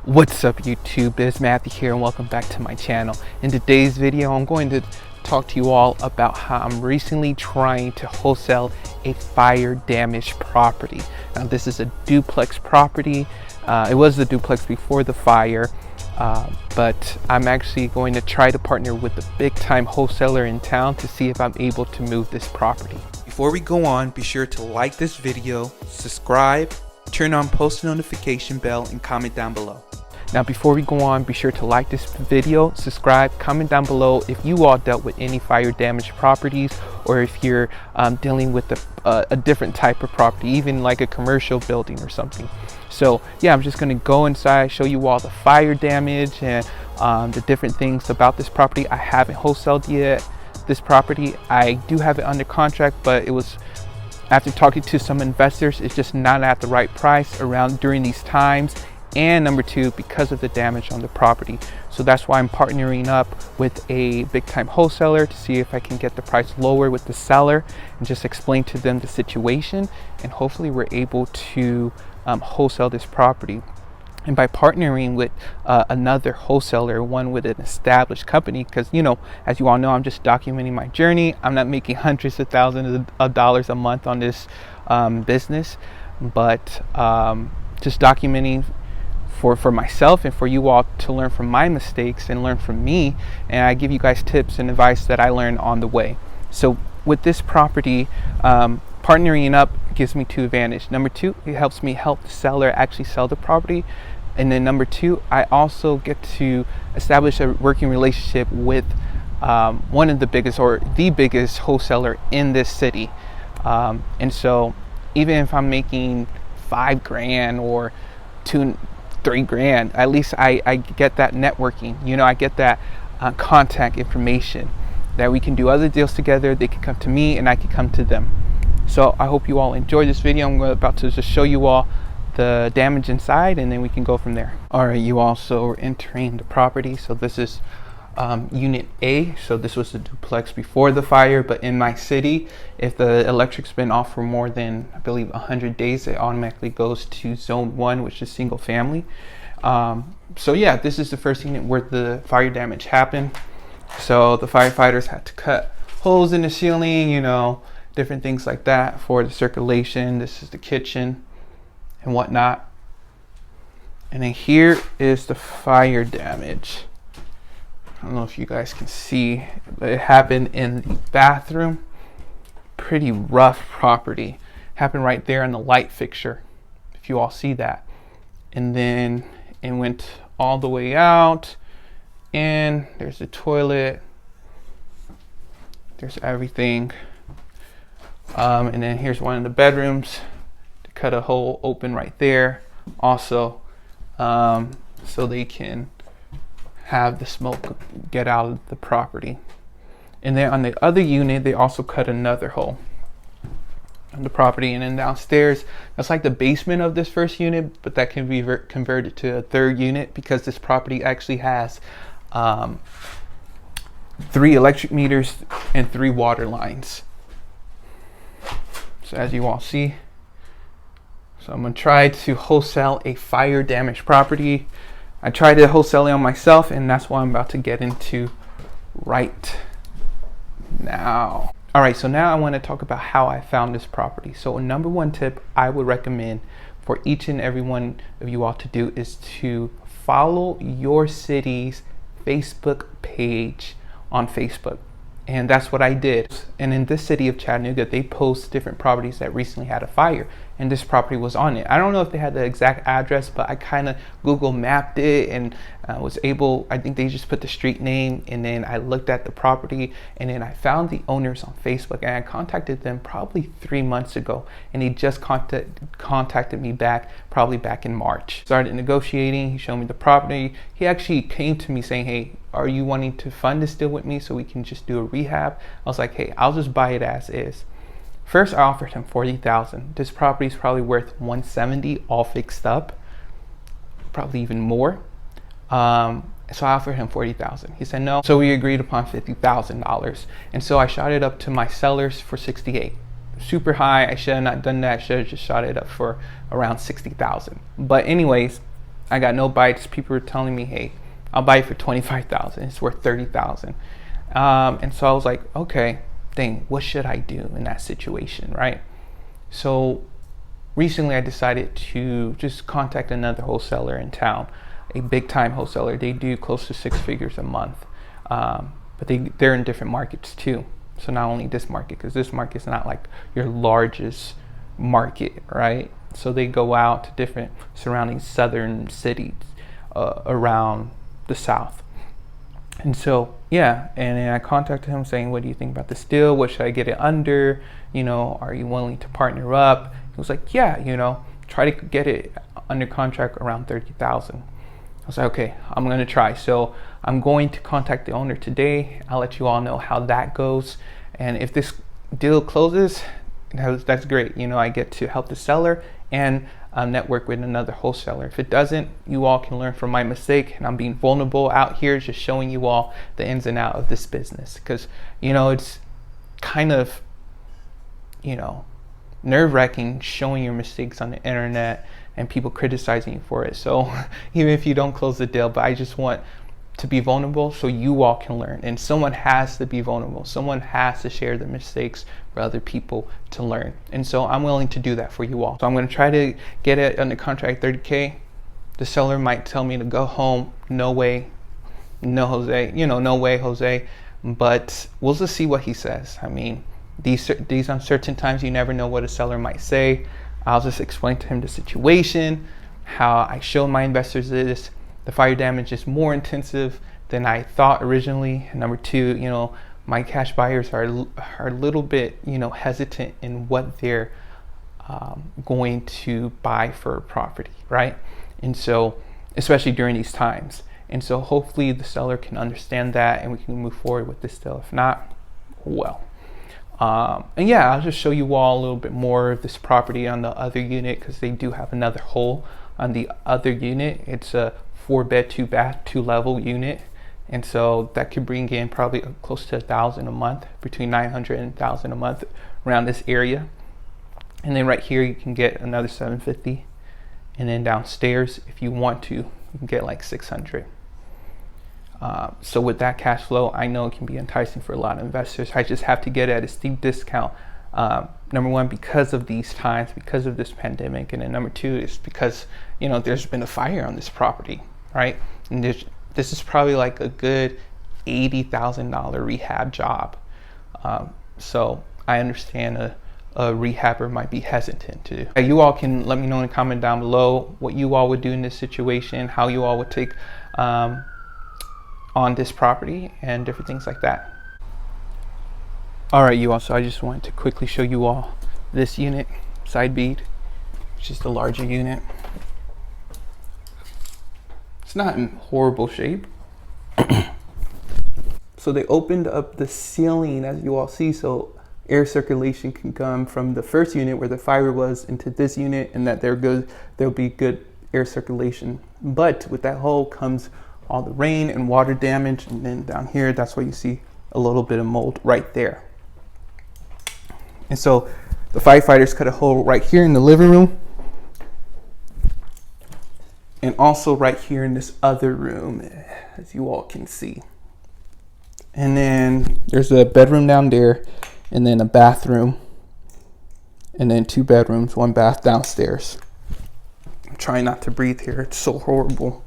What's up YouTube, it's Matthew here and welcome back to my channel. In today's video I'm going to talk to you all about how I'm recently trying to wholesale a fire damaged property. Now this is a duplex property. It was the duplex before the fire, but I'm actually going to try to partner with a big time wholesaler in town to see if I'm able to move this property. Before we go on, be sure to like this video, subscribe, turn on post notification bell, and comment down below. Now before we go on, be sure to like this video, subscribe, comment down below if you all dealt with any fire damaged properties, or if you're dealing with a different type of property, even like a commercial building or something. So yeah, I'm just gonna go inside, show you all the fire damage and the different things about this property. I haven't wholesaled yet this property. I do have it under contract, but it was after talking to some investors, it's just not at the right price around during these times. And number two, because of the damage on the property. So that's why I'm partnering up with a big time wholesaler to see if I can get the price lower with the seller and just explain to them the situation, and hopefully we're able to wholesale this property. And by partnering with another wholesaler, one with an established company, because you know, as you all know, I'm just documenting my journey. I'm not making hundreds of thousands of dollars a month on this business, but just documenting for myself and for you all to learn from my mistakes and learn from me, and I give you guys tips and advice that I learned on the way. So with this property, partnering up gives me two advantages. Number two, it helps me help the seller actually sell the property, and then number two, I also get to establish a working relationship with one of the biggest or the biggest wholesaler in this city. And so even if I'm making $5,000 or $3,000, at least I get that networking, you know, I get that contact information that we can do other deals together. They can come to me and I can come to them. So I hope you all enjoy this video. I'm about to just show you all the damage inside, and then we can go from there. All right, you all, so we're entering the property. So this is unit A. So this was the duplex before the fire, but in my city, if the electric's been off for more than, I believe, 100 days, it automatically goes to zone 1, which is single family. So yeah, this is the first unit where the fire damage happened. So the firefighters had to cut holes in the ceiling, you know, different things like that for the circulation. This is the kitchen and whatnot. And then here is the fire damage. I don't know if you guys can see, but it happened in the bathroom. Pretty rough property. Happened right there in the light fixture, if you all see that. And then it went all the way out, and there's the toilet. There's everything. And then here's one of the bedrooms. To cut a hole open right there also, so they can have the smoke get out of the property. And then on the other unit, they also cut another hole on the property. And then downstairs, that's like the basement of this first unit, but that can be converted to a third unit because this property actually has 3 electric meters and 3 water lines. So as you all see, so I'm gonna try to wholesale a fire damaged property. I tried to wholesale it on myself, and that's what I'm about to get into right now. All right, so now I want to talk about how I found this property. So a number one tip I would recommend for each and every one of you all to do is to follow your city's Facebook page on Facebook. And that's what I did. And in this city of Chattanooga, they post different properties that recently had a fire, and this property was on it. I don't know if they had the exact address, but I kind of Google mapped it and was able, I think they just put the street name, and then I looked at the property, and then I found the owners on Facebook, and I contacted them probably 3 months ago, and he just contacted me back probably back in March. Started negotiating. He showed me the property. He actually came to me saying, hey, are you wanting to fund this deal with me so we can just do a rehab? I was like, hey, I'll just buy it as is. First, I offered him $40,000. This property is probably worth $170 all fixed up, probably even more. So I offered him $40,000. He said no. So we agreed upon $50,000. And so I shot it up to my sellers for $68,000. Super high. I should have not done that. I should have just shot it up for around $60,000. But anyways, I got no bites. People were telling me, hey, I'll buy it for 25,000. It's worth 30,000. And so I was like, okay, dang, what should I do in that situation, right? So recently I decided to just contact another wholesaler in town, a big time wholesaler. They do close to 6 figures a month, but they're in different markets too. So not only this market, because this market is not like your largest market, right? So they go out to different surrounding southern cities around the South. And so, yeah, and then I contacted him saying, what do you think about this deal? What should I get it under? You know, are you willing to partner up? He was like, yeah, you know, try to get it under contract around 30,000. I was like, okay, I'm going to try. So I'm going to contact the owner today. I'll let you all know how that goes. And if this deal closes, that's great. You know, I get to help the seller and network with another wholesaler. If it doesn't, you all can learn from my mistake, and I'm being vulnerable out here, just showing you all the ins and outs of this business, because you know it's kind of, you know, nerve-wracking showing your mistakes on the internet and people criticizing you for it. So even if you don't close the deal, but I just want to be vulnerable so you all can learn, and someone has to be vulnerable. Someone has to share their mistakes for other people to learn, and so I'm willing to do that for you all. So I'm going to try to get it under contract 30K. The seller might tell me to go home. No way, no Jose, you know, no way Jose, but we'll just see what he says. I mean, these uncertain times, you never know what a seller might say. I'll just explain to him the situation, how I show my investors this. The fire damage is more intensive than I thought originally. And number two, you know, my cash buyers are a little bit, you know, hesitant in what they're going to buy for a property, right? And so, especially during these times. And so hopefully the seller can understand that and we can move forward with this deal. If not, well. And yeah, I'll just show you all a little bit more of this property on the other unit, because they do have another hole on the other unit. It's a 4-bed, 2-bath, 2-level unit, and so that could bring in probably close to $1,000 a month, between $900 and $1,000 a month around this area. And then right here you can get another $750, and then downstairs, if you want to, you can get like $600. So with that cash flow, I know it can be enticing for a lot of investors. I just have to get it at a steep discount. Number one, because of these times, because of this pandemic, and then number two is because, you know, there's been a fire on this property, right? And this is probably like a good $80,000 rehab job. So I understand a rehabber might be hesitant to do. You all can let me know in the comment down below what you all would do in this situation, how you all would take on this property and different things like that. All right, you all, so I just wanted to quickly show you all this unit, side bead, which is the larger unit. It's not in horrible shape. So they opened up the ceiling, as you all see, so air circulation can come from the first unit where the fire was into this unit, and that there'll be good air circulation. But with that hole comes all the rain and water damage, and then down here, that's why you see a little bit of mold right there. And so the firefighters cut a hole right here in the living room, and also right here in this other room, as you all can see. And then there's a bedroom down there, and then a bathroom, and then 2 bedrooms, 1 bath downstairs. I'm trying not to breathe here, it's so horrible.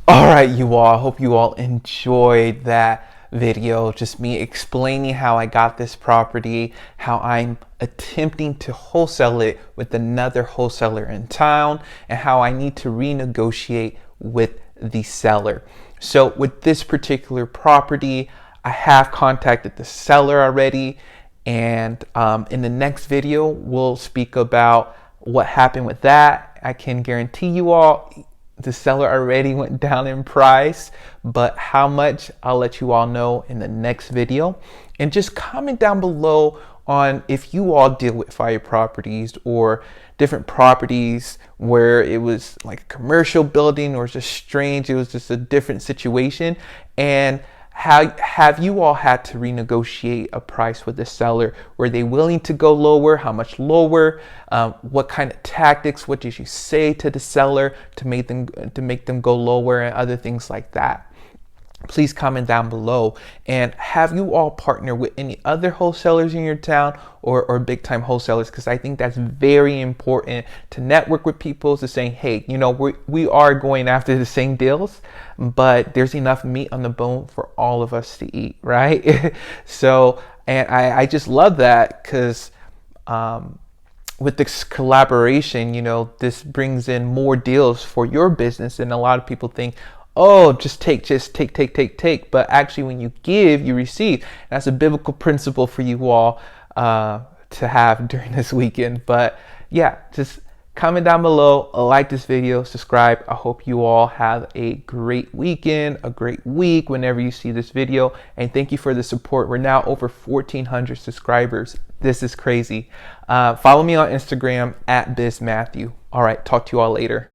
All right, you all, I hope you all enjoyed that video, just me explaining how I got this property, how I'm attempting to wholesale it with another wholesaler in town, and how I need to renegotiate with the seller. So with this particular property, I have contacted the seller already, and in the next video we'll speak about what happened with that. I can guarantee you all the seller already went down in price, but how much, I'll let you all know in the next video. And just comment down below on if you all deal with fire properties or different properties where it was like a commercial building or just strange, it was just a different situation, and have you all had to renegotiate a price with the seller? Were they willing to go lower? How much lower? What kind of tactics? What did you say to the seller to make them go lower, and other things like that? Please comment down below. And have you all partnered with any other wholesalers in your town, or big time wholesalers? Because I think that's very important to network with people, to saying, hey, you know, we are going after the same deals, but there's enough meat on the bone for all of us to eat, right? So, and I just love that, because with this collaboration, you know, this brings in more deals for your business. And a lot of people think, oh, just take. But actually, when you give, you receive. That's a biblical principle for you all to have during this weekend. But yeah, just comment down below, like this video, subscribe. I hope you all have a great weekend, a great week whenever you see this video. And thank you for the support. We're now over 1,400 subscribers. This is crazy. Follow me on Instagram @BizMatthew. All right, talk to you all later.